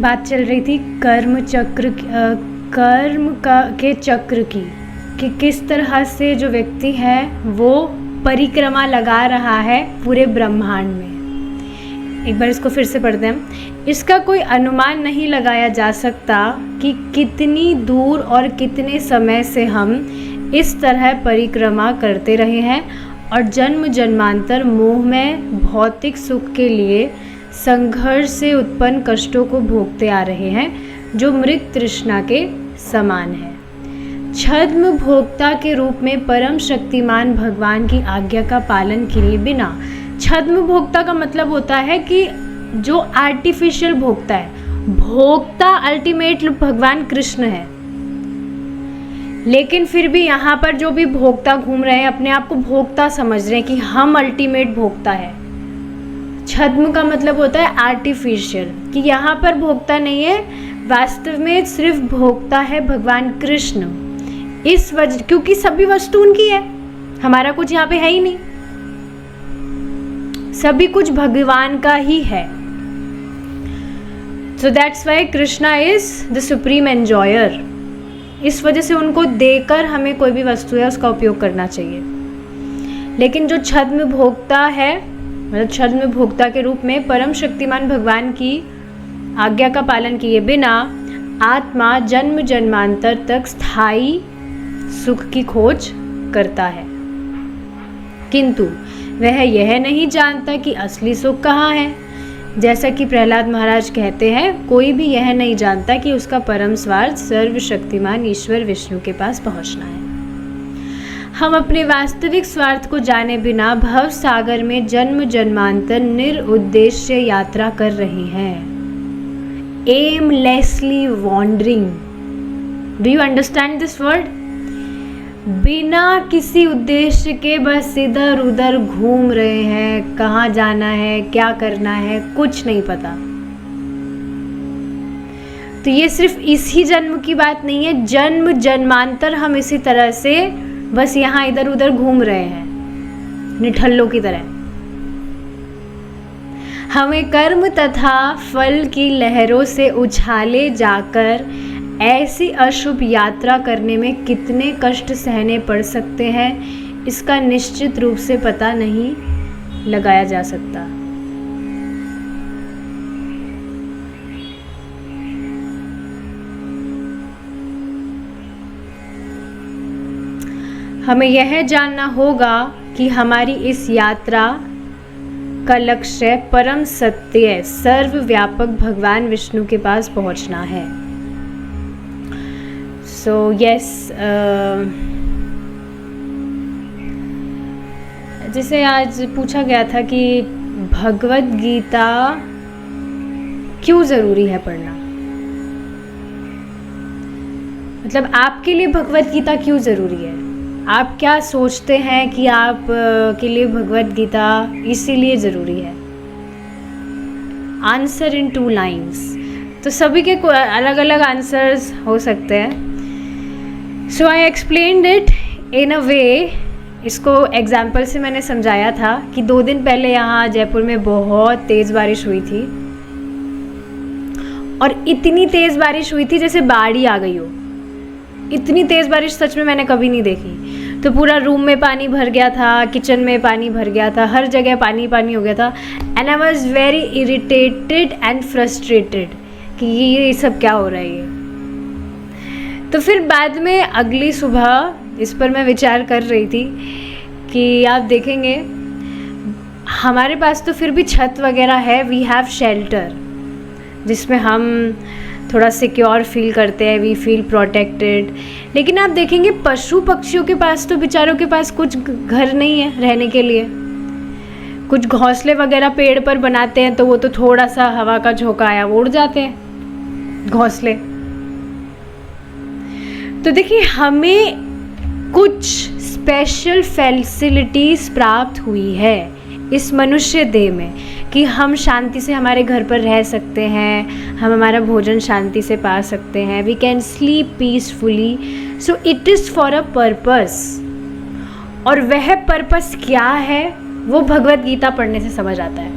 बात चल रही थी के चक्र की, कि किस तरह से जो व्यक्ति है वो परिक्रमा लगा रहा है पूरे ब्रह्मांड में। एक बार इसको फिर से पढ़ते हैं। इसका कोई अनुमान नहीं लगाया जा सकता कि कितनी दूर और कितने समय से हम इस तरह परिक्रमा करते रहे हैं और जन्म जन्मांतर मोह में भौतिक सुख के लिए संघर्ष से उत्पन्न कष्टों को भोगते आ रहे हैं, जो मृत तृष्णा के समान है। छद्म भोक्ता के रूप में परम शक्तिमान भगवान की आज्ञा का पालन किए बिना, छद्म भोक्ता का मतलब होता है कि जो आर्टिफिशियल भोक्ता है, भोक्ता अल्टीमेट भगवान कृष्ण है, लेकिन फिर भी यहाँ पर जो भी भोक्ता घूम रहे हैं अपने आप को भोक्ता समझ रहे हैं कि हम अल्टीमेट भोक्ता है। छद्म का मतलब होता है आर्टिफिशियल, कि यहाँ पर भोक्ता नहीं है, वास्तव में सिर्फ भोक्ता है भगवान कृष्ण। इस वजह, क्योंकि सभी वस्तु उनकी है, हमारा कुछ यहाँ पे है ही नहीं, सभी कुछ भगवान का ही है। So that's why Krishna is the supreme enjoyer. इस वजह से उनको देकर हमें कोई भी वस्तु है उसका उपयोग करना चाहिए। लेकिन जो छद्म भोक्ता है, मतलब छद्म भोक्ता के रूप में परम शक्तिमान भगवान की आज्ञा का पालन किए बिना आत्मा जन्म जन्मांतर तक स्थायी सुख की खोज करता है, किंतु वह यह नहीं जानता कि असली सुख कहाँ है। जैसा कि प्रहलाद महाराज कहते हैं, कोई भी यह नहीं जानता कि उसका परम स्वार्थ सर्वशक्तिमान ईश्वर विष्णु के पास पहुंचना है। हम अपने वास्तविक स्वार्थ को जाने बिना भव सागर में जन्म जन्मांतर निरुद्देश्य यात्रा कर रहे हैं। Aimlessly wandering, do you understand this word? बिना किसी उद्देश्य के बस इधर उधर घूम रहे हैं, कहाँ जाना है, क्या करना है, कुछ नहीं पता। तो ये सिर्फ इसी जन्म की बात नहीं है, जन्म जन्मांतर हम इसी तरह से बस यहाँ इधर उधर घूम रहे हैं, निठल्लों की तरह। हमें कर्म तथा फल की लहरों से उछाले जाकर ऐसी अशुभ यात्रा करने में कितने कष्ट सहने पड़ सकते हैं, इसका निश्चित रूप से पता नहीं लगाया जा सकता। हमें यह जानना होगा कि हमारी इस यात्रा का लक्ष्य परम सत्य सर्वव्यापक भगवान विष्णु के पास पहुंचना है। सो यस, जैसे आज पूछा गया था कि भगवद गीता क्यों ज़रूरी है पढ़ना, मतलब आपके लिए भगवद गीता क्यों ज़रूरी है? आप क्या सोचते हैं कि आप के लिए भगवद गीता इसीलिए ज़रूरी है? Answer in 2 lines. तो सभी के अलग अलग आंसर्स हो सकते हैं। सो आई एक्सप्लेन्ड इट इन अ वे, इसको एग्जाम्पल से मैंने समझाया था कि 2 दिन पहले यहाँ जयपुर में बहुत तेज़ बारिश हुई थी, और इतनी तेज़ बारिश हुई थी जैसे बाढ़ ही आ गई हो। इतनी तेज़ बारिश सच में मैंने कभी नहीं देखी। तो पूरा रूम में पानी भर गया था, किचन में पानी भर गया था, हर जगह पानी पानी हो गया था। And I was very irritated and frustrated कि ये सब क्या हो रहा है। तो फिर बाद में अगली सुबह इस पर मैं विचार कर रही थी कि आप देखेंगे हमारे पास तो फिर भी छत वगैरह है, वी हैव शेल्टर, जिसमें हम थोड़ा सिक्योर फील करते हैं, वी फील प्रोटेक्टेड। लेकिन आप देखेंगे पशु पक्षियों के पास तो बेचारों के पास कुछ घर नहीं है रहने के लिए। कुछ घोंसले वगैरह पेड़ पर बनाते हैं तो वो तो थोड़ा सा हवा का झोंका आया वो उड़ जाते हैं घोंसले। तो देखिए हमें कुछ स्पेशल फैसिलिटीज़ प्राप्त हुई है इस मनुष्य देह में कि हम शांति से हमारे घर पर रह सकते हैं, हम हमारा भोजन शांति से पा सकते हैं, we can sleep peacefully. So it is for a purpose. और वह पर्पस क्या है वो भगवद गीता पढ़ने से समझ आता है।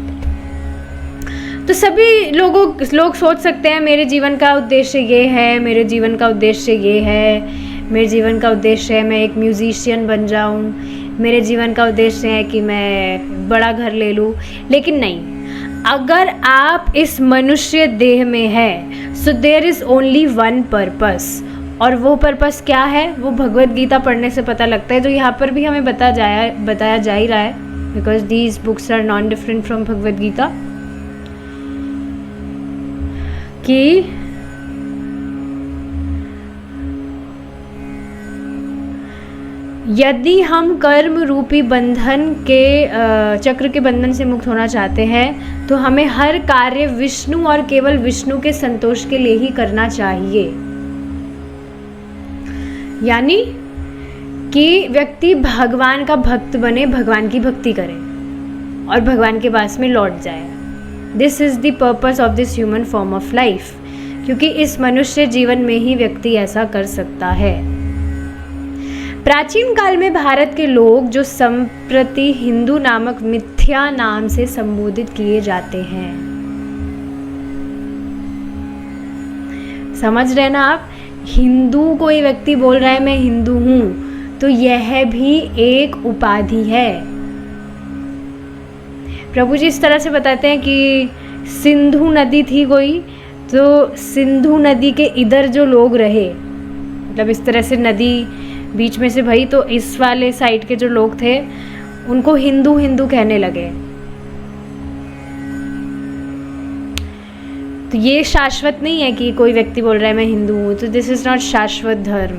तो सभी लोग सोच सकते हैं मेरे जीवन का उद्देश्य ये है, मेरे जीवन का उद्देश्य ये है, मेरे जीवन का उद्देश्य है मैं एक म्यूजिशियन बन जाऊं, मेरे जीवन का उद्देश्य है कि मैं बड़ा घर ले लूं। लेकिन नहीं, अगर आप इस मनुष्य देह में है so there is only one purpose, और वो पर्पस क्या है वो भगवत गीता पढ़ने से पता लगता है, जो यहाँ पर भी हमें बताया जा ही रहा है, because these books are non different from Bhagavad Gita, कि यदि हम कर्म रूपी बंधन के चक्र के बंधन से मुक्त होना चाहते हैं तो हमें हर कार्य विष्णु और केवल विष्णु के संतोष के लिए ही करना चाहिए। यानी कि व्यक्ति भगवान का भक्त बने, भगवान की भक्ति करे और भगवान के पास में लौट जाए। This is the purpose of this human form of life, क्योंकि इस मनुष्य जीवन में ही व्यक्ति ऐसा कर सकता है। प्राचीन काल में भारत के लोग जो संप्रति हिंदू नामक मिथ्या नाम से संबोधित किए जाते हैं, समझ रहे ना आप, हिंदू कोई व्यक्ति बोल रहा है मैं हिंदू हूँ, तो यह भी एक उपाधि है। प्रभु जी इस तरह से बताते हैं कि सिंधु नदी थी कोई, तो सिंधु नदी के इधर जो लोग रहे, मतलब इस तरह से नदी बीच में से भई, तो इस वाले साइड के जो लोग थे उनको हिंदू हिंदू कहने लगे। तो ये शाश्वत नहीं है कि कोई व्यक्ति बोल रहा है मैं हिंदू हूँ, तो दिस इज नॉट शाश्वत धर्म।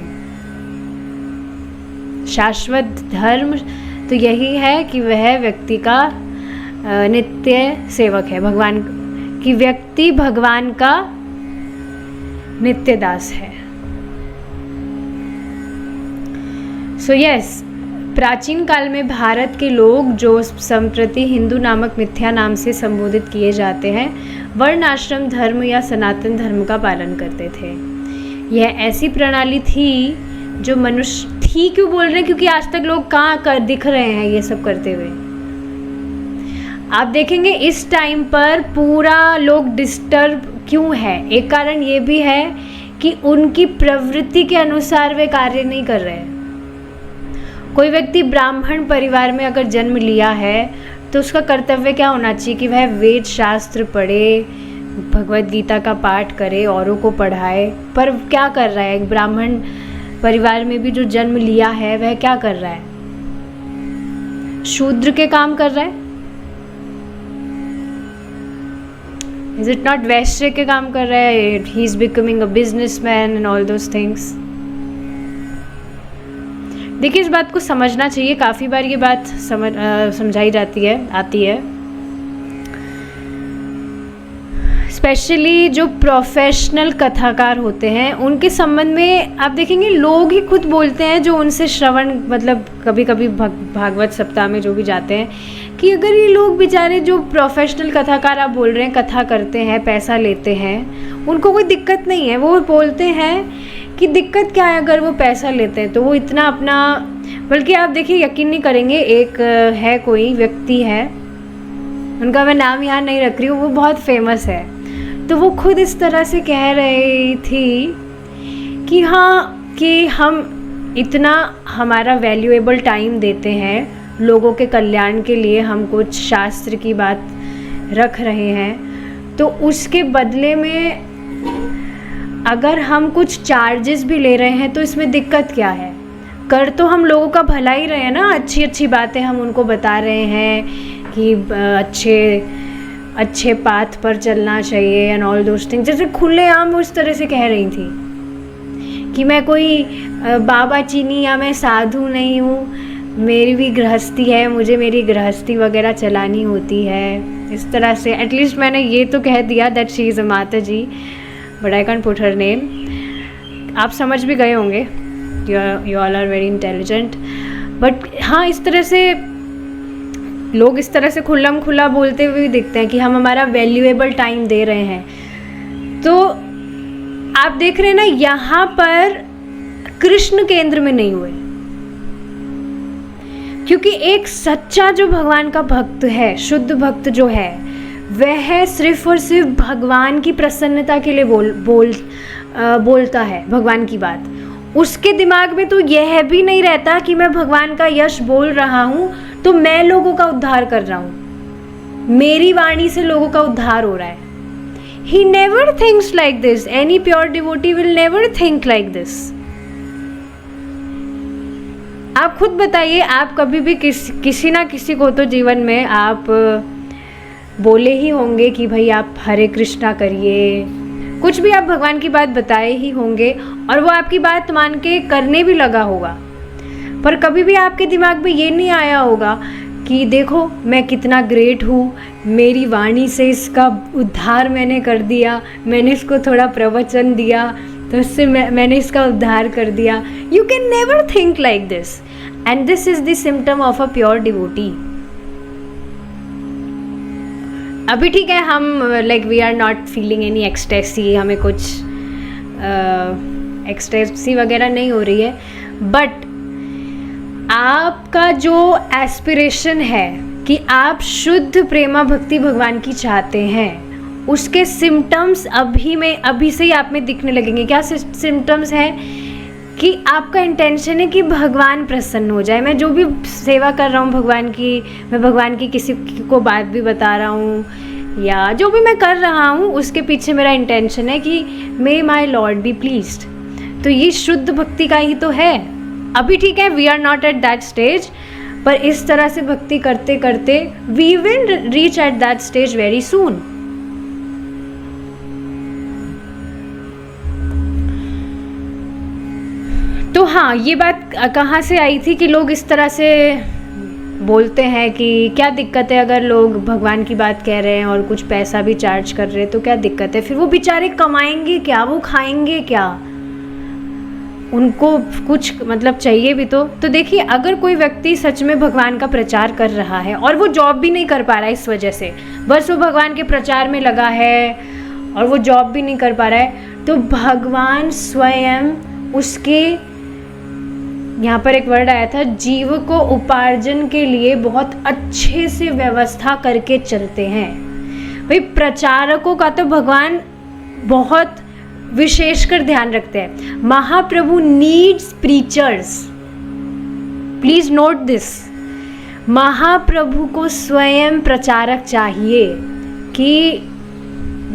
शाश्वत धर्म तो यही है कि वह व्यक्ति का नित्य सेवक है, भगवान की व्यक्ति भगवान का नित्य दास है। सो यस, प्राचीन काल में भारत के लोग जो संप्रति हिंदू नामक मिथ्या नाम से संबोधित किए जाते हैं, वर्ण आश्रम धर्म या सनातन धर्म का पालन करते थे। यह ऐसी प्रणाली थी जो मनुष्य थी, क्यों बोल रहे हैं, क्योंकि आज तक लोग कहाँ दिख रहे हैं ये सब करते हुए। आप देखेंगे इस टाइम पर पूरा लोग डिस्टर्ब क्यों है, एक कारण ये भी है कि उनकी प्रवृत्ति के अनुसार वे कार्य नहीं कर रहे हैं। कोई व्यक्ति ब्राह्मण परिवार में अगर जन्म लिया है तो उसका कर्तव्य क्या होना चाहिए कि वह वेद शास्त्र पढ़े, भगवत गीता का पाठ करे, औरों को पढ़ाए। पर क्या कर रहा है, एक ब्राह्मण परिवार में भी जो जन्म लिया है वह क्या कर रहा है, शूद्र के काम कर रहा है। इज इट नॉट वैश्य के काम कर रहा है, he is becoming a businessman and all those things. देखिए इस बात को समझना चाहिए, काफ़ी बार ये बात समझाई जाती है, आती है। स्पेशली जो प्रोफेशनल कथाकार होते हैं उनके संबंध में आप देखेंगे लोग ही खुद बोलते हैं, जो उनसे श्रवण, मतलब कभी कभी भागवत सप्ताह में जो भी जाते हैं, कि अगर ये लोग बेचारे जो प्रोफेशनल कथाकार आप बोल रहे हैं, कथा करते हैं, पैसा लेते हैं, उनको कोई दिक्कत नहीं है। वो बोलते हैं कि दिक्कत क्या है अगर वो पैसा लेते हैं, तो वो इतना अपना, बल्कि आप देखिए यकीन नहीं करेंगे, एक है कोई व्यक्ति है, उनका मैं नाम यहाँ नहीं रख रही हूँ, वो बहुत फेमस है, तो वो खुद इस तरह से कह रही थी कि हाँ, कि हम इतना हमारा वैल्यूएबल टाइम देते हैं लोगों के कल्याण के लिए, हम कुछ शास्त्र की बात रख रहे हैं, तो उसके बदले में अगर हम कुछ चार्जेस भी ले रहे हैं तो इसमें दिक्कत क्या है। कर तो हम लोगों का भला ही रहे हैं ना, अच्छी अच्छी बातें हम उनको बता रहे हैं कि अच्छे पाथ पर चलना चाहिए एंड ऑल दोज थिंग्स। जैसे खुलेआम उस तरह से कह रही थी कि मैं कोई बाबा चीनी या मैं साधु नहीं हूँ, मेरी भी गृहस्थी है, मुझे मेरी गृहस्थी वगैरह चलानी होती है। इस तरह से एटलीस्ट मैंने ये तो कह दिया that she is a mata ji, but I can put her name. आप समझ भी गए होंगे, you all are very intelligent. But हाँ, इस तरह से लोग इस तरह से खुल्लम खुला बोलते हुए भी दिखते हैं कि हम हमारा वैल्यूएबल टाइम दे रहे हैं। तो आप देख रहे हैं ना, यहाँ पर कृष्ण केंद्र में नहीं हुए, क्योंकि एक सच्चा जो भगवान का भक्त है, शुद्ध भक्त जो है, वह सिर्फ और सिर्फ भगवान की प्रसन्नता के लिए बोलता है भगवान की बात। उसके दिमाग में तो यह भी नहीं रहता कि मैं भगवान का यश बोल रहा हूँ तो मैं लोगों का उद्धार कर रहा हूँ, मेरी वाणी से लोगों का उद्धार हो रहा है। He never thinks like this. Any pure devotee will never think like this. आप खुद बताइए, आप कभी भी किसी ना किसी को तो जीवन में आप बोले ही होंगे कि भाई आप हरे कृष्णा करिए, कुछ भी आप भगवान की बात बताए ही होंगे और वो आपकी बात मान के करने भी लगा होगा। पर कभी भी आपके दिमाग में ये नहीं आया होगा कि देखो मैं कितना ग्रेट हूँ, मेरी वाणी से इसका उद्धार मैंने कर दिया, मैंने इसको थोड़ा प्रवचन दिया तो इससे मैंने इसका उद्धार कर दिया। You can never think like this and this is the symptom of a pure devotee. अभी ठीक है, हम like we are not feeling any ecstasy, हमें कुछ एक्सटेसी वगैरह नहीं हो रही है, बट आपका जो एस्पिरेशन है कि आप शुद्ध प्रेमा भक्ति भगवान की चाहते हैं, उसके सिम्टम्स अभी से ही आप में दिखने लगेंगे। क्या सिम्टम्स है कि आपका इंटेंशन है कि भगवान प्रसन्न हो जाए। मैं जो भी सेवा कर रहा हूँ भगवान की, मैं भगवान की किसी को बात भी बता रहा हूँ या जो भी मैं कर रहा हूँ, उसके पीछे मेरा इंटेंशन है कि मे माई लॉर्ड बी प्लीज्ड। तो ये शुद्ध भक्ति का ही तो है। अभी ठीक है, we are not at that stage, पर इस तरह से भक्ति करते करते we will reach at that stage very soon. तो हाँ, ये बात कहाँ से आई थी कि लोग इस तरह से बोलते हैं कि क्या दिक्कत है अगर लोग भगवान की बात कह रहे हैं और कुछ पैसा भी चार्ज कर रहे हैं तो क्या दिक्कत है। फिर वो बेचारे कमाएंगे क्या, वो खाएंगे क्या, उनको कुछ मतलब चाहिए भी तो देखिए, अगर कोई व्यक्ति सच में भगवान का प्रचार कर रहा है और वो जॉब भी नहीं कर पा रहा है इस वजह से, बस वो भगवान के प्रचार में लगा है और वो जॉब भी नहीं कर पा रहा है, तो भगवान स्वयं उसके, यहाँ पर एक वर्ड आया था, जीव को उपार्जन के लिए बहुत अच्छे से व्यवस्था करके चलते हैं। भाई प्रचारकों का तो भगवान बहुत विशेषकर ध्यान रखते हैं। Mahaprabhu needs preachers, please note this. Mahaprabhu को स्वयं प्रचारक चाहिए कि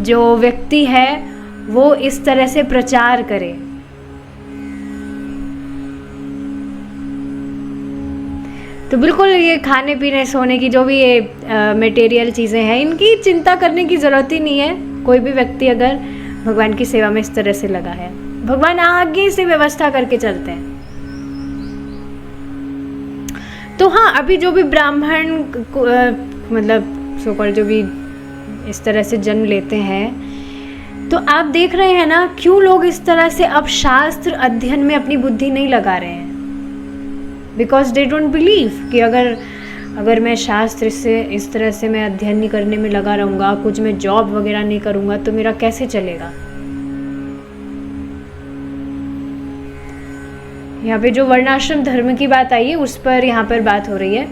जो व्यक्ति है वो इस तरह से प्रचार करे। तो बिल्कुल ये खाने पीने सोने की जो भी ये मटेरियल चीज़ें हैं, इनकी चिंता करने की ज़रूरत ही नहीं है। कोई भी व्यक्ति अगर भगवान की सेवा में इस तरह से लगा है, भगवान आगे से व्यवस्था करके चलते हैं। तो हाँ, अभी जो भी ब्राह्मण मतलब सोकर जो भी इस तरह से जन्म लेते हैं, तो आप देख रहे हैं ना क्यों लोग इस तरह से अब शास्त्र अध्ययन में अपनी बुद्धि नहीं लगा रहे हैं। बिकॉज दे डोंट बिलीव कि अगर मैं शास्त्र से इस तरह से मैं अध्ययन नहीं करने में लगा रहूँगा, कुछ मैं जॉब वगैरह नहीं करूँगा तो मेरा कैसे चलेगा। यहाँ पे जो वर्णाश्रम धर्म की बात आई है उस पर यहाँ पर बात हो रही है।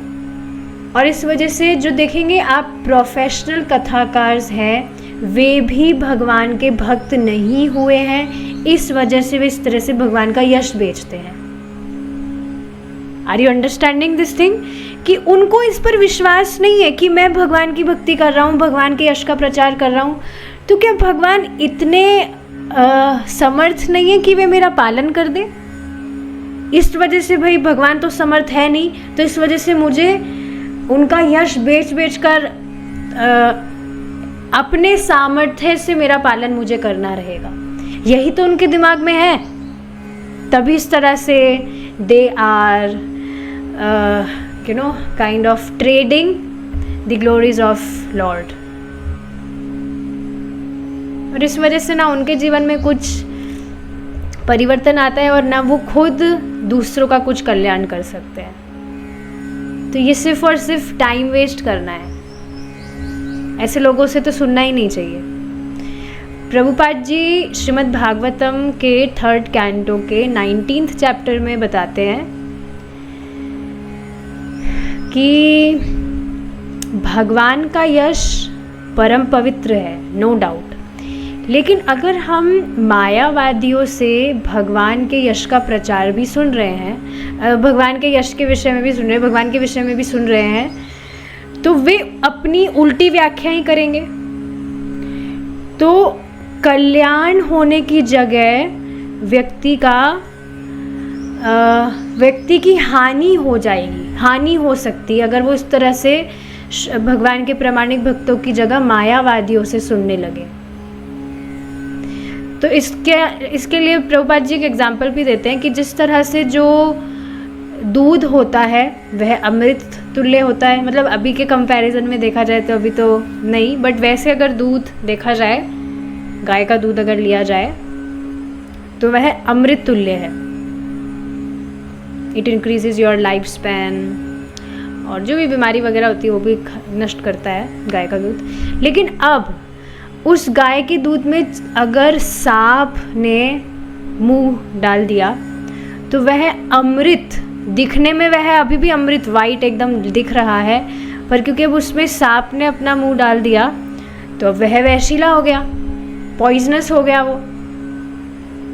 और इस वजह से जो देखेंगे आप प्रोफेशनल कथाकार हैं, वे भी भगवान के भक्त नहीं हुए हैं, इस वजह से वे इस तरह से भगवान का यश बेचते हैं। Are you understanding this thing? कि उनको इस पर विश्वास नहीं है कि मैं भगवान की भक्ति कर रहा हूँ, भगवान के यश का प्रचार कर रहा हूँ, तो क्या भगवान इतने समर्थ नहीं है कि वे मेरा पालन कर दे। इस वजह से भाई भगवान तो समर्थ है नहीं, तो इस वजह से मुझे उनका यश बेच कर अपने सामर्थ्य से मेरा पालन मुझे करना रहेगा। यही तो उनके दिमाग में है। तभी इस तरह से they are kind of trading the glories of Lord. और इस वजह से ना उनके जीवन में कुछ परिवर्तन आता है और ना वो खुद दूसरों का कुछ कल्याण कर सकते हैं। तो ये सिर्फ और सिर्फ टाइम वेस्ट करना है। ऐसे लोगों से तो सुनना ही नहीं चाहिए। प्रभुपाद जी श्रीमद् भागवतम के 3rd कैंटो के 19th चैप्टर में बताते हैं कि भगवान का यश परम पवित्र है, नो डाउट। लेकिन अगर हम मायावादियों से भगवान के यश का प्रचार भी सुन रहे हैं, भगवान के यश के विषय में भी सुन रहे हैं, भगवान के विषय में भी सुन रहे हैं, तो वे अपनी उल्टी व्याख्या ही करेंगे। तो कल्याण होने की जगह व्यक्ति की हानि हो जाएगी, हानि हो सकती है अगर वो इस तरह से भगवान के प्रामाणिक भक्तों की जगह मायावादियों से सुनने लगे। तो इसके लिए प्रभुपाद जी एक एग्जाम्पल भी देते हैं कि जिस तरह से जो दूध होता है वह अमृत तुल्य होता है, मतलब अभी के कंपैरिजन में देखा जाए तो अभी तो नहीं, बट वैसे अगर दूध देखा जाए, गाय का दूध अगर लिया जाए तो वह अमृत तुल्य है। It increases your life span, और जो भी बीमारी वगैरह होती है वो भी नष्ट करता है गाय का दूध। लेकिन अब उस गाय के दूध में अगर सांप ने मुंह डाल दिया तो वह अमृत, दिखने में वह अभी भी अमृत वाइट एकदम दिख रहा है, पर क्योंकि अब उसमें सांप ने अपना मुंह डाल दिया तो वह वैशिला हो गया, पॉइजनस हो गया वो।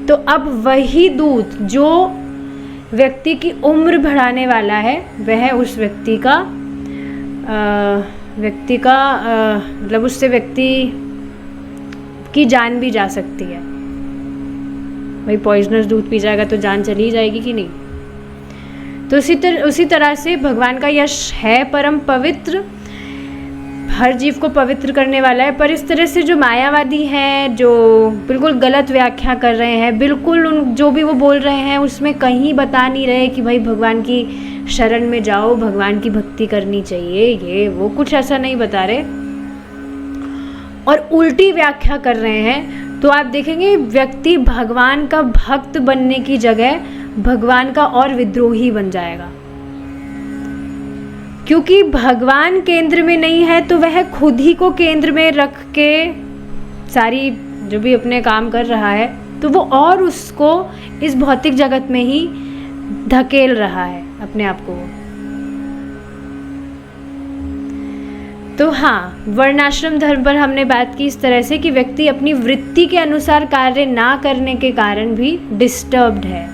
तो अब वही दूध जो व्यक्ति की उम्र बढ़ाने वाला है वह उस व्यक्ति का मतलब उससे व्यक्ति की जान भी जा सकती है। भाई पॉइजनस दूध पी जाएगा तो जान चली जाएगी कि नहीं। तो उसी तरह से भगवान का यश है परम पवित्र, हर जीव को पवित्र करने वाला है। पर इस तरह से जो मायावादी हैं, जो बिल्कुल गलत व्याख्या कर रहे हैं, बिल्कुल जो भी वो बोल रहे हैं उसमें कहीं बता नहीं रहे कि भाई भगवान की शरण में जाओ, भगवान की भक्ति करनी चाहिए, ये वो कुछ ऐसा नहीं बता रहे और उल्टी व्याख्या कर रहे हैं। तो आप देखेंगे व्यक्ति भगवान का भक्त बनने की जगह भगवान का और विद्रोही बन जाएगा, क्योंकि भगवान केंद्र में नहीं है तो वह खुद ही को केंद्र में रख के सारी जो भी अपने काम कर रहा है तो वो और उसको इस भौतिक जगत में ही धकेल रहा है अपने आप को। तो हाँ, वर्णाश्रम धर्म पर हमने बात की इस तरह से कि व्यक्ति अपनी वृत्ति के अनुसार कार्य ना करने के कारण भी डिस्टर्ब्ड है।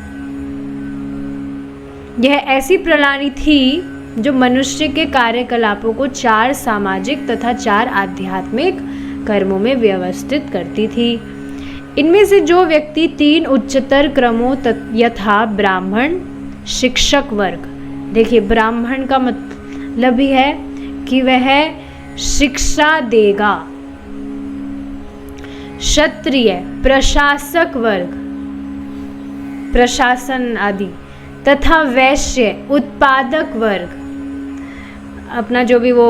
यह ऐसी प्रणाली थी जो मनुष्य के कार्यकलापों को 4 सामाजिक तथा 4 आध्यात्मिक कर्मों में व्यवस्थित करती थी। इनमें से जो व्यक्ति 3 उच्चतर क्रमों यथा ब्राह्मण, शिक्षक वर्ग, देखिए ब्राह्मण का मतलब ही है कि वह शिक्षा देगा, क्षत्रिय, प्रशासक वर्ग, प्रशासन आदि, तथा वैश्य, उत्पादक वर्ग, अपना जो भी वो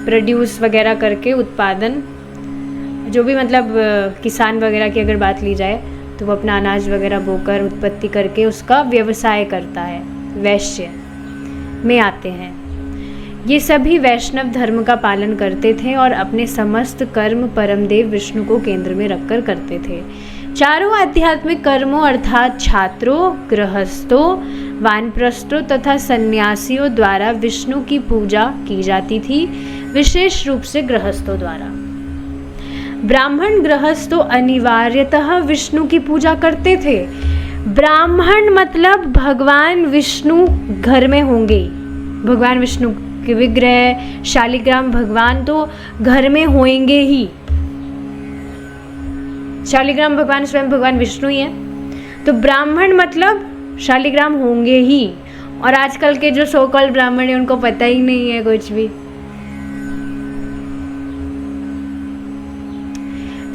प्रोड्यूस वगैरह करके उत्पादन, जो भी मतलब किसान वगैरह की अगर बात ली जाए तो वो अपना अनाज वगैरह बोकर उत्पत्ति करके उसका व्यवसाय करता है, वैश्य में आते हैं। ये सभी वैष्णव धर्म का पालन करते थे और अपने समस्त कर्म परमदेव विष्णु को केंद्र में रखकर करते थे। चारों आध्यात्मिक कर्मों अर्थात छात्रों, गृहस्थों, वानप्रस्थों तथा सन्यासियों द्वारा विष्णु की पूजा की जाती थी, विशेष रूप से गृहस्थों द्वारा। ब्राह्मण गृहस्थों अनिवार्यतः विष्णु की पूजा करते थे। ब्राह्मण मतलब भगवान विष्णु घर में होंगे, भगवान विष्णु के विग्रह, शालिग्राम भगवान तो घर में होंगे ही। शालिग्राम भगवान स्वयं भगवान विष्णु ही हैं, तो ब्राह्मण मतलब शालिग्राम होंगे ही। और आजकल के जो सो कॉल्ड ब्राह्मण हैं उनको पता ही नहीं है कुछ भी।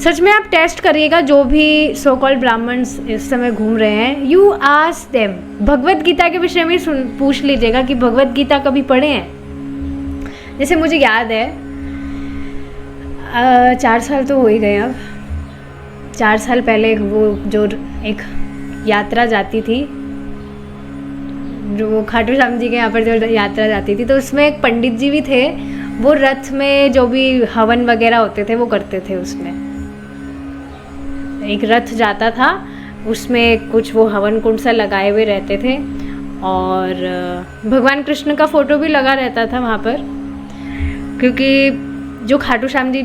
सच में आप टेस्ट करिएगा, जो भी सो कॉल्ड ब्राह्मण इस समय घूम रहे हैं, you ask them, Bhagavad Gita के विषय में पूछ लीजिएगा कि भगवत गीता कभी पढ़े हैं। जैसे मुझे याद है 4 साल तो हो ही गए अब, 4 साल पहले वो जो एक यात्रा जाती थी, जो वो खाटू श्याम जी के यहाँ पर जो यात्रा जाती थी, तो उसमें एक पंडित जी भी थे, वो रथ में जो भी हवन वगैरह होते थे वो करते थे। उसमें एक रथ जाता था, उसमें कुछ वो हवन कुंड सा लगाए हुए रहते थे और भगवान कृष्ण का फ़ोटो भी लगा रहता था वहाँ पर, क्योंकि जो खाटू श्याम जी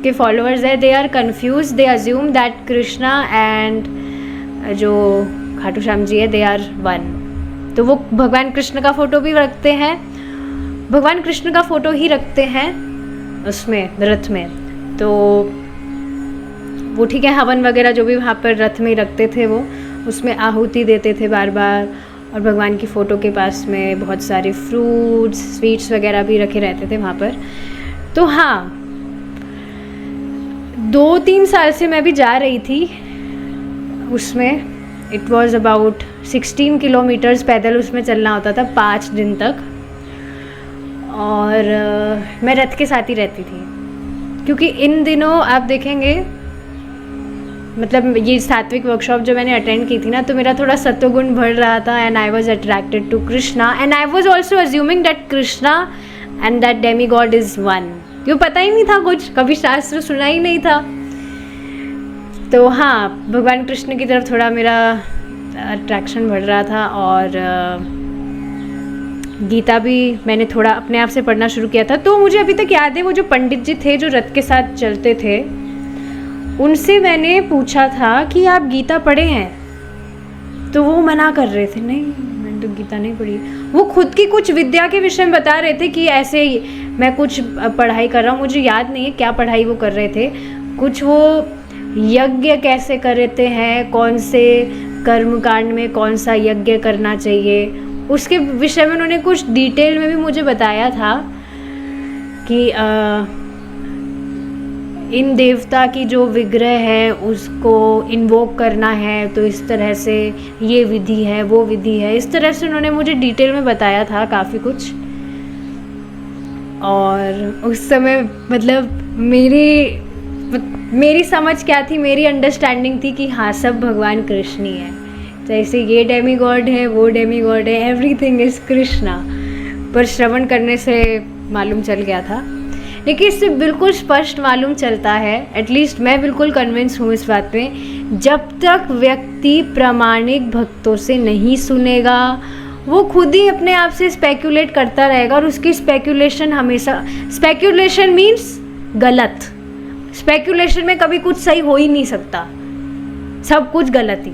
के फॉलोअर्स है, they are confuse, they assume that Krishna and जो खाटू श्याम जी है दे आर वन। तो वो भगवान कृष्ण का फ़ोटो भी रखते हैं, भगवान कृष्ण का फ़ोटो ही रखते हैं उसमें रथ में। तो वो ठीक है, हवन वगैरह जो भी वहाँ पर रथ में रखते थे वो उसमें आहुति देते थे बार बार, और भगवान की फ़ोटो के पास में बहुत सारे फ्रूट्स स्वीट्स वगैरह भी रखे रहते थे वहाँ पर। तो हाँ, 2-3 साल से मैं भी जा रही थी उसमें। इट वॉज़ अबाउट 16 किलोमीटर्स पैदल उसमें चलना होता था 5 दिन तक, और मैं रथ के साथ ही रहती थी, क्योंकि इन दिनों आप देखेंगे, मतलब ये सात्विक वर्कशॉप जो मैंने अटेंड की थी ना, तो मेरा थोड़ा सत्वगुण बढ़ रहा था, and I was attracted to Krishna, and I was also assuming that Krishna and that demi god is one. क्यों, पता ही नहीं था कुछ, कभी शास्त्र सुना ही नहीं था। तो हाँ, भगवान कृष्ण की तरफ थोड़ा मेरा अट्रैक्शन बढ़ रहा था, और गीता भी मैंने थोड़ा अपने आप से पढ़ना शुरू किया था। तो मुझे अभी तक याद है, वो जो पंडित जी थे जो रथ के साथ चलते थे, उनसे मैंने पूछा था कि आप गीता पढ़े हैं? तो वो मना कर रहे थे, नहीं मैंने तो गीता नहीं पढ़ी। वो खुद की कुछ विद्या के विषय में बता रहे थे कि ऐसे मैं कुछ पढ़ाई कर रहा हूँ, मुझे याद नहीं है क्या पढ़ाई वो कर रहे थे। कुछ वो यज्ञ कैसे करते हैं, कौन से कर्म कांड में कौन सा यज्ञ करना चाहिए, उसके विषय में उन्होंने कुछ डिटेल में भी मुझे बताया था कि इन देवता की जो विग्रह है उसको इन्वोक करना है, तो इस तरह से ये विधि है, वो विधि है, इस तरह से उन्होंने मुझे डिटेल में बताया था काफ़ी कुछ। और उस समय मतलब मेरी समझ क्या थी, मेरी अंडरस्टैंडिंग थी कि हाँ, सब भगवान कृष्ण ही है, जैसे ये डेमी गॉड है, वो डेमी गॉड है, एवरीथिंग इज़ कृष्णा। पर श्रवण करने से मालूम चल गया था, लेकिन इससे बिल्कुल स्पष्ट मालूम चलता है, एटलीस्ट मैं बिल्कुल कन्विंस हूँ इस बात में, जब तक व्यक्ति प्रामाणिक भक्तों से नहीं सुनेगा, वो खुद ही अपने आप से स्पेक्यूलेट करता रहेगा, और उसकी स्पेक्यूलेशन हमेशा, स्पेक्यूलेशन मीन्स गलत, स्पेक्यूलेशन में कभी कुछ सही हो ही नहीं सकता, सब कुछ गलत ही।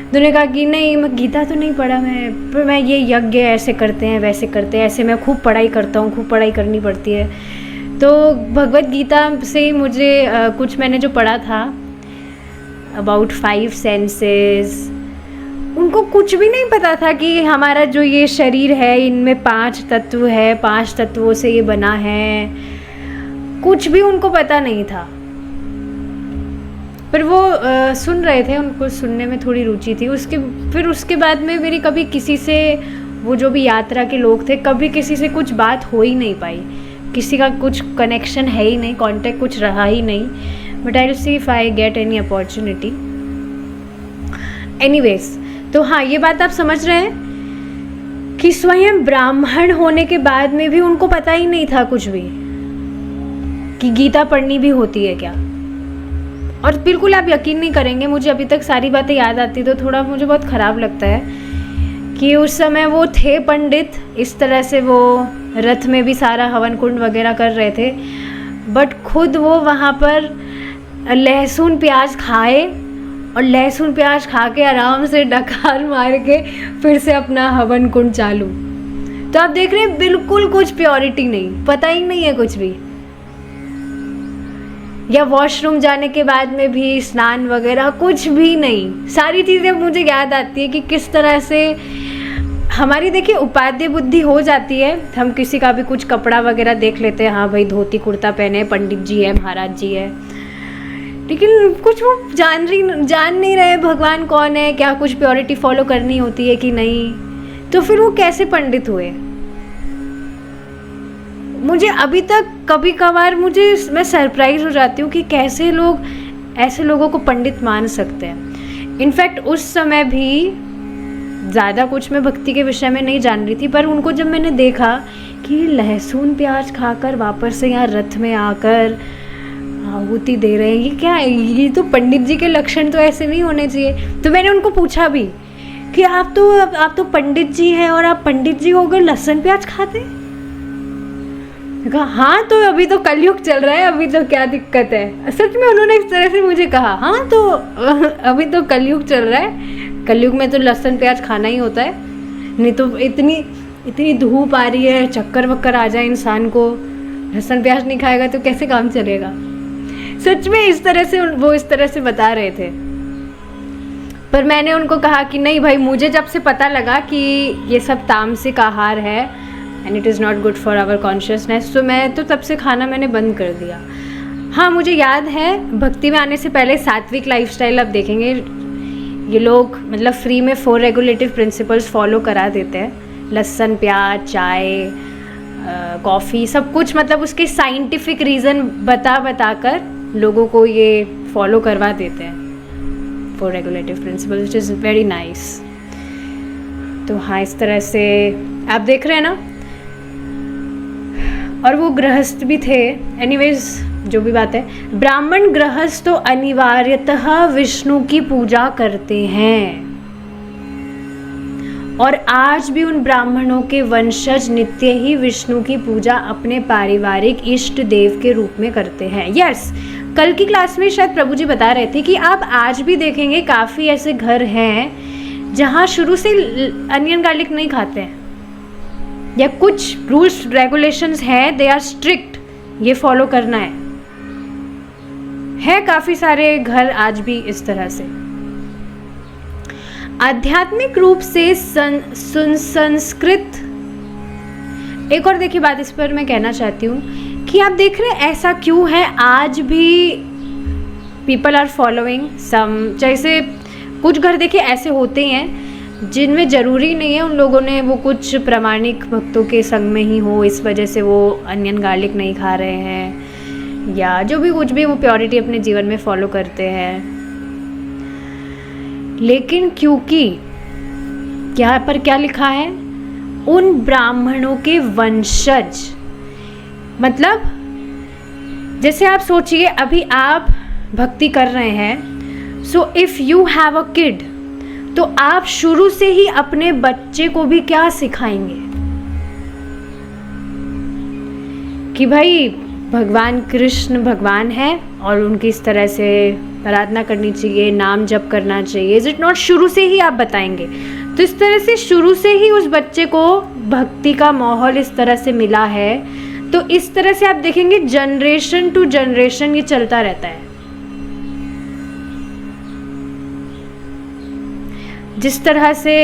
उन्होंने कहा कि नहीं, मैं गीता तो नहीं पढ़ा, मैं ये यज्ञ ऐसे करते हैं, वैसे करते हैं, ऐसे मैं खूब पढ़ाई करता हूँ, खूब पढ़ाई करनी पड़ती है। तो भगवत गीता से मुझे कुछ मैंने जो पढ़ा था अबाउट 5 सेंसेस, उनको कुछ भी नहीं पता था कि हमारा जो ये शरीर है इनमें 5 तत्व है, 5 तत्वों से ये बना है, कुछ भी उनको पता नहीं था। पर वो सुन रहे थे, उनको सुनने में थोड़ी रुचि थी। फिर उसके बाद में मेरी कभी किसी से, वो जो भी यात्रा के लोग थे, कभी किसी से कुछ बात हो ही नहीं पाई, किसी का कुछ कनेक्शन है ही नहीं, कांटेक्ट कुछ रहा ही नहीं। But I will see if I get any opportunity. Anyways, तो हाँ, ये बात आप समझ रहे हैं कि स्वयं ब्राह्मण होने के बाद में भी उनको पता ही नहीं था कुछ भी कि गीता पढ़नी भी होती है क्या। और बिल्कुल आप यकीन नहीं करेंगे, मुझे अभी तक सारी बातें याद आती तो थोड़ा मुझे बहुत ख़राब लगता है कि उस समय वो थे पंडित, इस तरह से वो रथ में भी सारा हवन कुंड वगैरह कर रहे थे, बट खुद वो वहाँ पर लहसुन प्याज खाए, और लहसुन प्याज खा के आराम से डकार मार के फिर से अपना हवन कुंड चालू। तो आप देख रहे हैं, बिल्कुल कुछ प्योरिटी नहीं, पता ही नहीं है कुछ भी। या वॉशरूम जाने के बाद में भी स्नान वगैरह कुछ भी नहीं। सारी चीज़ें मुझे याद आती है कि किस तरह से हमारी, देखिए, उपाध्याय बुद्धि हो जाती है। हम किसी का भी कुछ कपड़ा वगैरह देख लेते हैं, हाँ भाई धोती कुर्ता पहने, पंडित जी है, महाराज जी है, लेकिन कुछ वो जान नहीं रहे भगवान कौन है, क्या कुछ प्योरिटी फॉलो करनी होती है कि नहीं। तो फिर वो कैसे पंडित हुए? मुझे अभी तक कभी कभार मैं सरप्राइज हो जाती हूँ कि कैसे लोग ऐसे लोगों को पंडित मान सकते हैं। इनफैक्ट उस समय भी ज़्यादा कुछ मैं भक्ति के विषय में नहीं जान रही थी, पर उनको जब मैंने देखा कि लहसुन प्याज खाकर वापस से यहाँ रथ में आकर आहुति दे रहे हैं, ये क्या है? ये तो पंडित जी के लक्षण तो ऐसे नहीं होने चाहिए। तो मैंने उनको पूछा भी कि आप तो पंडित जी हैं, और आप पंडित जी होकर लहसुन प्याज खाते हैं? कहा हाँ तो अभी तो कलयुग चल रहा है, अभी तो क्या दिक्कत है। सच में उन्होंने इस तरह से मुझे कहा, हाँ तो अभी तो कलयुग चल रहा है, कलयुग में तो लहसुन प्याज खाना ही होता है, नहीं तो इतनी धूप आ रही है, चक्कर वक्कर आ जाए इंसान को, लहसुन प्याज नहीं खाएगा तो कैसे काम चलेगा। सच में इस तरह से वो इस तरह से बता रहे थे। पर मैंने उनको कहा कि नहीं भाई, मुझे जब से पता लगा कि ये सब तामसिक आहार है and it is not good for our consciousness, तो मैं तो तब से खाना मैंने बंद कर दिया। हाँ मुझे याद है भक्ति में आने से पहले सात्विक लाइफस्टाइल आप देखेंगे ये लोग मतलब फ्री में 4 रेगुलेटिव प्रिंसिपल्स फॉलो करा देते हैं, लहसुन प्याज चाय कॉफ़ी सब कुछ, मतलब उसके साइंटिफिक रीज़न बता कर लोगों को ये फॉलो करवा देते हैं 4 regulative principles, which is very nice. तो हाँ इस तरह से आप देख रहे हैं ना। और वो गृहस्थ भी थे, एनीवेज जो भी बात है, ब्राह्मण गृहस्थ तो अनिवार्यतः विष्णु की पूजा करते हैं और आज भी उन ब्राह्मणों के वंशज नित्य ही विष्णु की पूजा अपने पारिवारिक इष्ट देव के रूप में करते हैं। यस, कल की क्लास में शायद प्रभु जी बता रहे थे कि आप आज भी देखेंगे काफ़ी ऐसे घर हैं जहाँ शुरू से अनियन गार्लिक नहीं खाते हैं, या कुछ रूल्स रेगुलेशंस हैं, दे आर स्ट्रिक्ट, ये फॉलो करना है काफ़ी सारे घर आज भी इस तरह से। आध्यात्मिक रूप से संस्कृत, एक और देखिए बात इस पर मैं कहना चाहती हूँ कि आप देख रहे हैं ऐसा क्यों है आज भी पीपल आर फॉलोइंग सम, जैसे कुछ घर देखिए ऐसे होते हैं जिनमें ज़रूरी नहीं है उन लोगों ने वो कुछ प्रामाणिक भक्तों के संग में ही हो, इस वजह से वो अनियन गार्लिक नहीं खा रहे हैं या जो भी कुछ भी वो प्योरिटी अपने जीवन में फॉलो करते हैं। लेकिन क्योंकि क्या पर क्या लिखा है, उन ब्राह्मणों के वंशज, मतलब जैसे आप सोचिए अभी आप भक्ति कर रहे हैं, so if you have a kid, तो आप शुरू से ही अपने बच्चे को भी क्या सिखाएंगे कि भाई भगवान कृष्ण भगवान है और उनकी इस तरह से प्रार्थना करनी चाहिए, नाम जप करना चाहिए। इज इट नॉट, शुरू से ही आप बताएंगे। तो इस तरह से शुरू से ही उस बच्चे को भक्ति का माहौल इस तरह से मिला है, तो इस तरह से आप देखेंगे जनरेशन टू जनरेशन ये चलता रहता है। जिस तरह से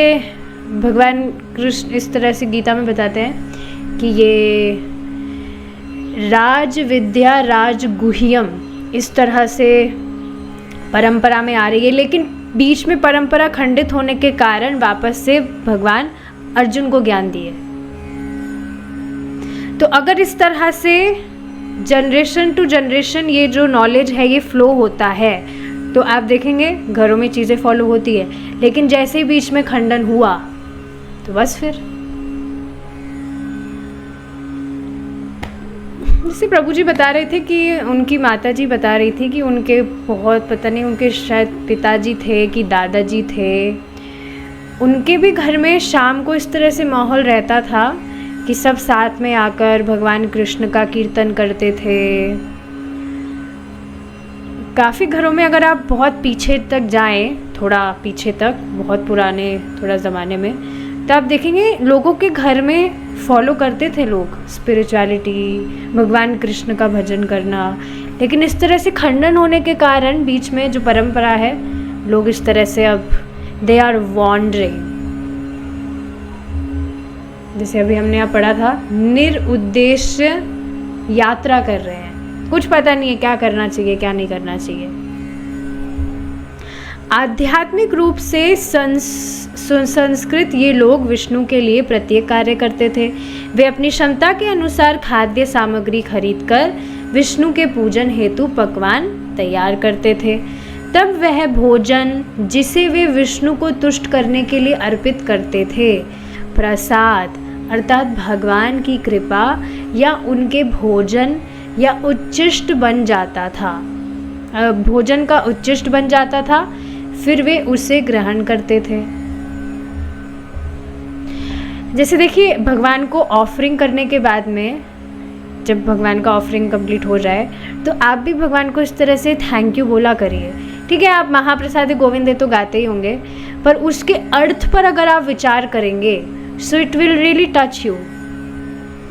भगवान कृष्ण इस तरह से गीता में बताते हैं कि ये राज विद्या राजगुह्यम इस तरह से परंपरा में आ रही है, लेकिन बीच में परंपरा खंडित होने के कारण वापस से भगवान अर्जुन को ज्ञान दिए। तो अगर इस तरह से जनरेशन टू जनरेशन ये जो नॉलेज है ये फ्लो होता है, तो आप देखेंगे घरों में चीज़ें फॉलो होती है, लेकिन जैसे ही बीच में खंडन हुआ तो बस फिर जैसे प्रभु जी बता रहे थे कि उनकी माता जी बता रही थी कि उनके बहुत पता नहीं उनके शायद पिताजी थे कि दादाजी थे, उनके भी घर में शाम को इस तरह से माहौल रहता था कि सब साथ में आकर भगवान कृष्ण का कीर्तन करते थे। काफ़ी घरों में अगर आप बहुत पीछे तक जाएं, थोड़ा पीछे तक, बहुत पुराने थोड़ा ज़माने में, तो आप देखेंगे लोगों के घर में फॉलो करते थे लोग स्पिरिचुअलिटी, भगवान कृष्ण का भजन करना। लेकिन इस तरह से खंडन होने के कारण बीच में जो परंपरा है, लोग इस तरह से अब दे आर वॉन्डरिंग, जैसे अभी हमने यहाँ पढ़ा था, निरुद्देश्य यात्रा कर रहे हैं, कुछ पता नहीं है क्या करना चाहिए क्या नहीं करना चाहिए। आध्यात्मिक रूप से संस्कृत ये लोग विष्णु के लिए प्रत्येक कार्य करते थे। वे अपनी क्षमता के अनुसार खाद्य सामग्री खरीदकर विष्णु के पूजन हेतु पकवान तैयार करते थे। तब वह भोजन जिसे वे विष्णु को तुष्ट करने के लिए अर्पित करते थे, प्रसाद अर्थात भगवान की कृपा या उनके भोजन या उच्चिष्ट बन जाता था, भोजन का उच्चिष्ट बन जाता था, फिर वे उसे ग्रहण करते थे। जैसे देखिए भगवान को ऑफरिंग करने के बाद में जब भगवान का ऑफरिंग कंप्लीट हो जाए तो आप भी भगवान को इस तरह से थैंक यू बोला करिए। ठीक है, आप महाप्रसाद गोविंदे तो गाते ही होंगे, पर उसके अर्थ पर अगर आप विचार करेंगे so it will really touch you.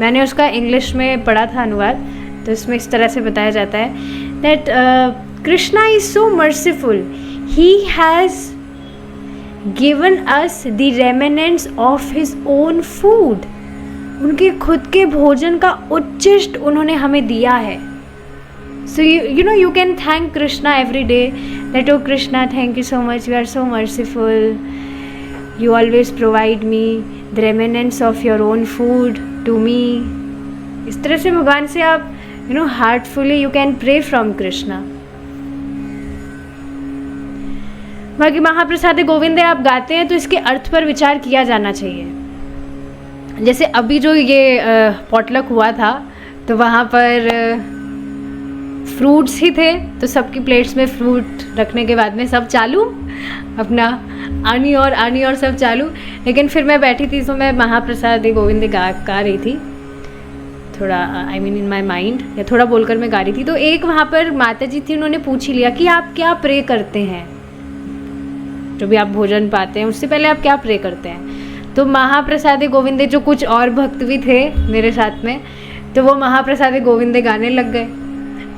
मैंने उसका इंग्लिश में पढ़ा था अनुवाद, तो इसमें इस तरह से बताया जाता है that Krishna is so merciful, he has given us the remnants of his own food. उनके खुद के भोजन का उच्चिष्ट उन्होंने हमें दिया है। सो you know you can thank Krishna every day that oh Krishna, thank you so much, you are so merciful, you always provide me the remnants of your own food to me। इस तरह से भगवान से आप heartfully you can pray from Krishna। बाकी महाप्रसाद गोविंदे आप गाते हैं तो इसके अर्थ पर विचार किया जाना चाहिए। जैसे अभी जो ये पॉटलक हुआ था तो वहाँ पर फ्रूट्स ही थे, तो सबकी प्लेट्स में फ्रूट रखने के बाद में सब चालू अपना आनी और सब चालू। लेकिन फिर मैं बैठी थी तो मैं महाप्रसाद गोविंदे गा रही थी थोड़ा, I mean in my mind, या थोड़ा बोलकर मैं गा रही थी। तो एक वहाँ पर माता जी थी, उन्होंने पूछ ही लिया कि आप क्या प्रे करते हैं, जो भी आप भोजन पाते हैं उससे पहले आप क्या प्रे करते हैं। तो महाप्रसाद गोविंदे, जो कुछ और भक्त भी थे मेरे साथ में, तो वो महाप्रसाद गोविंदे गाने लग गए।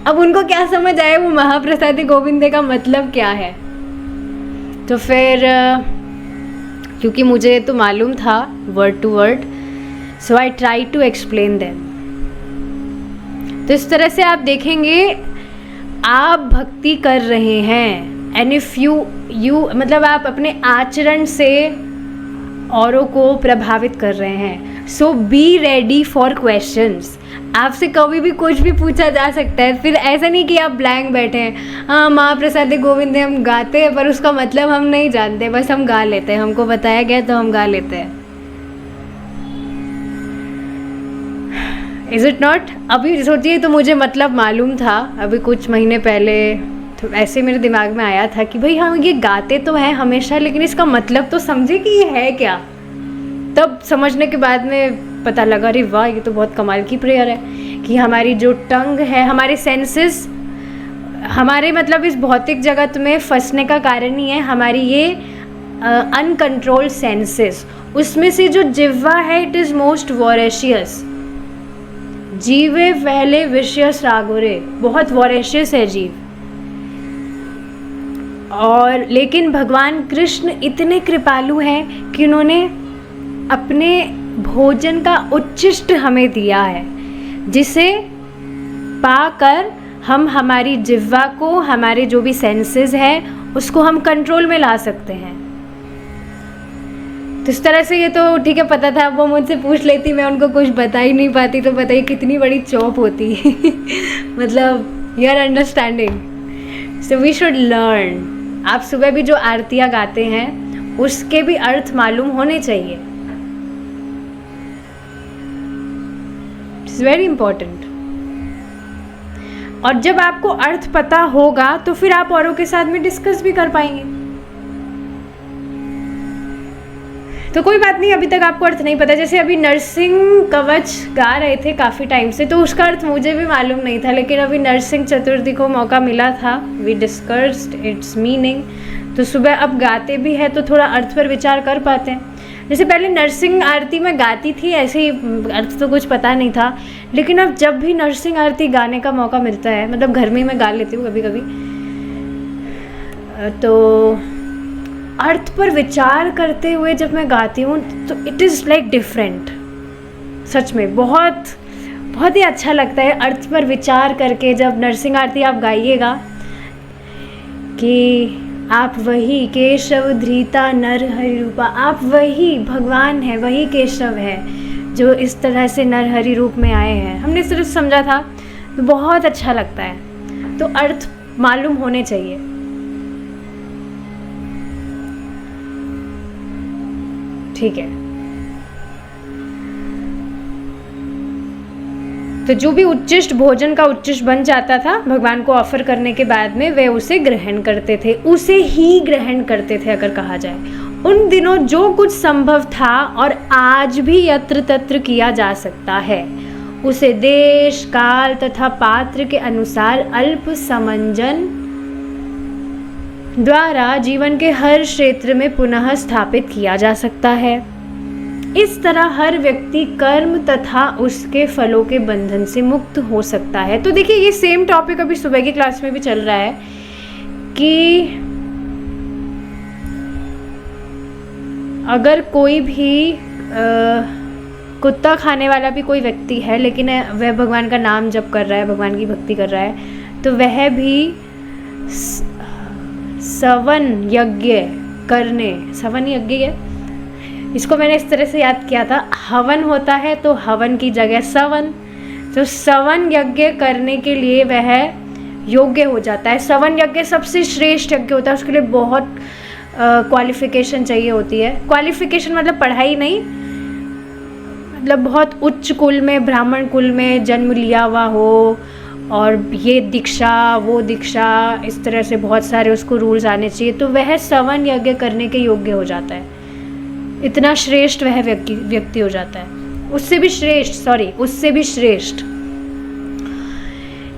अब उनको क्या समझ आया वो महाप्रसाद गोविंदे का मतलब क्या है। तो फिर क्योंकि मुझे तो मालूम था word to word, so I try to explain them. तो इस तरह से आप देखेंगे आप भक्ति कर रहे हैं, एंड इफ़ यू मतलब आप अपने आचरण से औरों को प्रभावित कर रहे हैं। सो बी रेडी फॉर क्वेश्चंस। आपसे कभी भी कुछ भी पूछा जा सकता है, फिर ऐसा नहीं कि आप ब्लैंक बैठे हैं। हाँ, महाप्रसाद गोविंदे हम गाते हैं पर उसका मतलब हम नहीं जानते, बस हम गा लेते हैं, हमको बताया गया तो हम गा लेते हैं। Is it not? अभी सोचिए, तो मुझे मतलब मालूम था अभी कुछ महीने पहले, तो ऐसे मेरे दिमाग में आया था कि भाई हम ये गाते तो हैं हमेशा, लेकिन इसका मतलब तो समझे कि ये है क्या। तब समझने के बाद में पता लगा, अरे वाह, ये तो बहुत कमाल की प्रेयर है कि हमारी जो टंग है, हमारे सेंसेस, हमारे मतलब इस भौतिक जगत में फंसने का कारण ही है हमारी ये अनकंट्रोल्ड सेंसेस। उसमें से जो जिह्वा है, इट इज़ मोस्ट वॉरेशियस। जीवे पहले विषयस रागोरे, बहुत वॉरेशियस है जीव। और लेकिन भगवान कृष्ण इतने कृपालु हैं कि उन्होंने अपने भोजन का उच्चिष्ट हमें दिया है, जिसे पाकर हम हमारी जिह्वा को, हमारे जो भी सेंसेस हैं, उसको हम कंट्रोल में ला सकते हैं। तो इस तरह से ये तो ठीक है, पता था। वो मुझसे पूछ लेती, मैं उनको कुछ बता ही नहीं पाती, तो बताइए कितनी बड़ी चौप होती मतलब you are understanding. So we should learn. आप सुबह भी जो आरतियाँ गाते हैं उसके भी अर्थ मालूम होने चाहिए। It's very important. और जब आपको अर्थ पता होगा तो फिर आप औरों के साथ में डिस्कस भी कर पाएंगे। तो कोई बात नहीं, अभी तक आपको अर्थ नहीं पता। जैसे अभी नरसिंह कवच गा रहे थे काफ़ी टाइम से, तो उसका अर्थ मुझे भी मालूम नहीं था, लेकिन अभी नरसिंह चतुर्थी को मौका मिला था, वी डिस्कस्ड इट्स मीनिंग। तो सुबह अब गाते भी हैं तो थोड़ा अर्थ पर विचार कर पाते हैं। जैसे पहले नरसिंह आरती में गाती थी, ऐसे ही अर्थ तो कुछ पता नहीं था, लेकिन अब जब भी नरसिंह आरती गाने का मौका मिलता है, मतलब घर में मैं गा लेती हूँ कभी कभी, तो अर्थ पर विचार करते हुए जब मैं गाती हूँ तो इट इज़ लाइक डिफरेंट। सच में बहुत बहुत ही अच्छा लगता है अर्थ पर विचार करके। जब नरसिंह आरती आप गाइएगा कि आप वही केशव धृता नर हरि रूपा, आप वही भगवान है, वही केशव है जो इस तरह से नर हरि रूप में आए हैं, हमने सिर्फ समझा था, तो बहुत अच्छा लगता है। तो अर्थ मालूम होने चाहिए। ठीक है, तो जो भी उच्चिष्ट भोजन का उच्चिष्ट बन जाता था भगवान को ऑफर करने के बाद में, वे उसे ग्रहण करते थे, उसे ही ग्रहण करते थे अगर कहा जाए। उन दिनों जो कुछ संभव था और आज भी यत्र तत्र किया जा सकता है, उसे देश, काल तथा पात्र के अनुसार अल्प समंजन द्वारा जीवन के हर क्षेत्र में पुनः स्थापित किया जा सकता है। इस तरह हर व्यक्ति कर्म तथा उसके फलों के बंधन से मुक्त हो सकता है। तो देखिए, ये सेम टॉपिक अभी सुबह की क्लास में भी चल रहा है कि अगर कोई भी कुत्ता खाने वाला भी कोई व्यक्ति है, लेकिन वह भगवान का नाम जप कर रहा है, भगवान की भक्ति कर रहा है, तो वह भी सवन यज्ञ करने, सवन यज्ञ है, इसको मैंने इस तरह से याद किया था, हवन होता है तो हवन की जगह सवन, तो सवन यज्ञ करने के लिए वह योग्य हो जाता है। सवन यज्ञ सबसे श्रेष्ठ यज्ञ होता है, उसके लिए बहुत क्वालिफिकेशन चाहिए होती है। क्वालिफिकेशन मतलब पढ़ाई नहीं, मतलब बहुत उच्च कुल में, ब्राह्मण कुल में जन्म लिया हुआ हो, और ये दीक्षा वो दीक्षा, इस तरह से बहुत सारे उसको रूल्स आने चाहिए, तो वह सवन यज्ञ करने के योग्य हो जाता है। इतना श्रेष्ठ वह व्यक्ति हो जाता है, उससे भी श्रेष्ठ।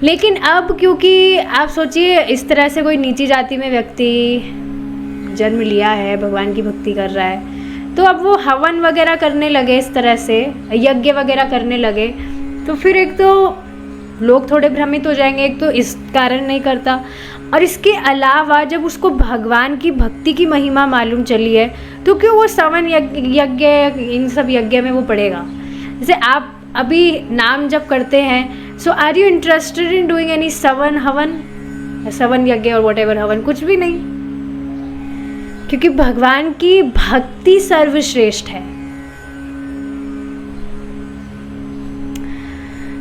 लेकिन अब क्योंकि आप सोचिए, इस तरह से कोई नीची जाति में व्यक्ति जन्म लिया है, भगवान की भक्ति कर रहा है, तो अब वो हवन वगैरह करने लगे, इस तरह से यज्ञ वगैरह करने लगे, तो फिर एक तो लोग थोड़े भ्रमित हो जाएंगे, एक तो इस कारण नहीं करता, और इसके अलावा जब उसको भगवान की भक्ति की महिमा मालूम चली है, तो क्यों वो सवन यज्ञ, इन सब यज्ञ में वो पड़ेगा। जैसे आप अभी नाम जप करते हैं, so are you interested in doing any sawan yagya और वॉट एवर हवन, कुछ भी नहीं, क्योंकि भगवान की भक्ति सर्वश्रेष्ठ है।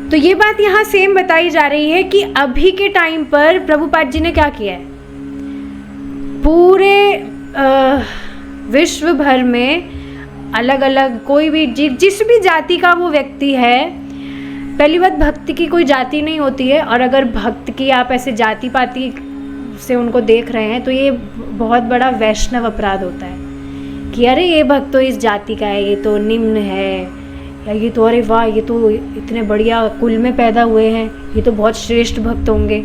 तो ये बात यहाँ सेम बताई जा रही है कि अभी के टाइम पर प्रभुपाद जी ने क्या किया है, पूरे विश्व भर में अलग अलग कोई भी जिस भी जाति का वो व्यक्ति है, पहली बात भक्ति की कोई जाति नहीं होती है, और अगर भक्त की आप ऐसे जाति पाति से उनको देख रहे हैं तो ये बहुत बड़ा वैष्णव अपराध होता है कि अरे ये भक्त तो इस जाति का है, ये तो निम्न है, या ये तो अरे वाह ये तो इतने बढ़िया कुल में पैदा हुए हैं, ये तो बहुत श्रेष्ठ भक्त होंगे।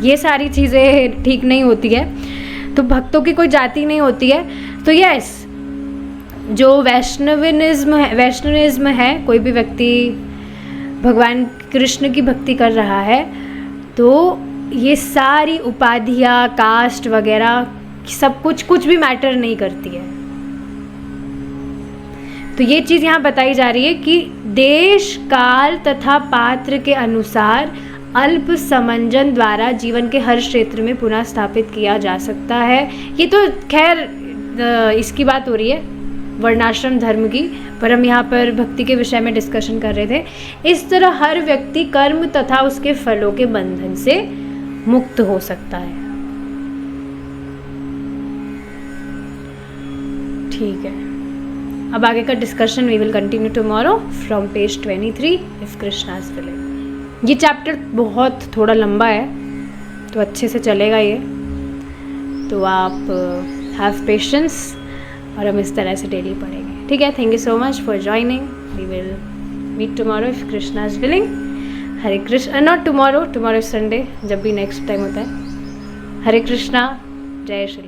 ये सारी चीज़ें ठीक नहीं होती है, तो भक्तों की कोई जाति नहीं होती है। तो यस, जो वैष्णविज्म है, कोई भी व्यक्ति भगवान कृष्ण की भक्ति कर रहा है, तो ये सारी उपाधियाँ, कास्ट वगैरह सब कुछ भी मैटर नहीं करती है। तो ये चीज़ यहाँ बताई जा रही है कि देश, काल तथा पात्र के अनुसार अल्प समंजन द्वारा जीवन के हर क्षेत्र में पुनः स्थापित किया जा सकता है। ये तो खैर इसकी बात हो रही है वर्णाश्रम धर्म की, पर हम यहाँ पर भक्ति के विषय में डिस्कशन कर रहे थे। इस तरह हर व्यक्ति कर्म तथा उसके फलों के बंधन से मुक्त हो सकता है। ठीक है, अब आगे का discussion we will continue tomorrow from page 23 if Krishna's willing. ये चैप्टर बहुत थोड़ा लंबा है, तो अच्छे से चलेगा ये, तो आप हैव पेशेंस, और हम इस तरह से डेली पढ़ेंगे। ठीक है, thank you so much for joining, we will meet tomorrow if Krishna's willing. Hare Krishna, not tomorrow, tomorrow Sunday, जब भी नेक्स्ट टाइम होता है। हरे कृष्णा, जय श्री